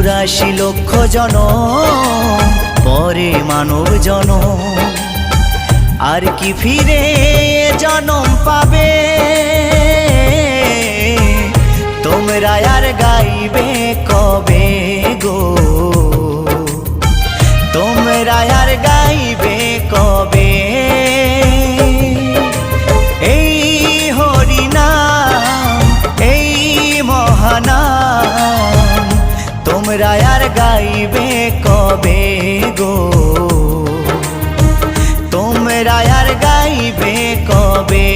৮৪ লক্ষ জনম পরে মানব জনম, আর কি ফিরে জনম পাবে? তোমরা আর গাইবে কবে গো? তোমরা আর গাইবে কবে? এই হরিনাম, এই মহানাম, তোমরা আর গাইবে কবে গো? তোমরা আর গাইবে কবে?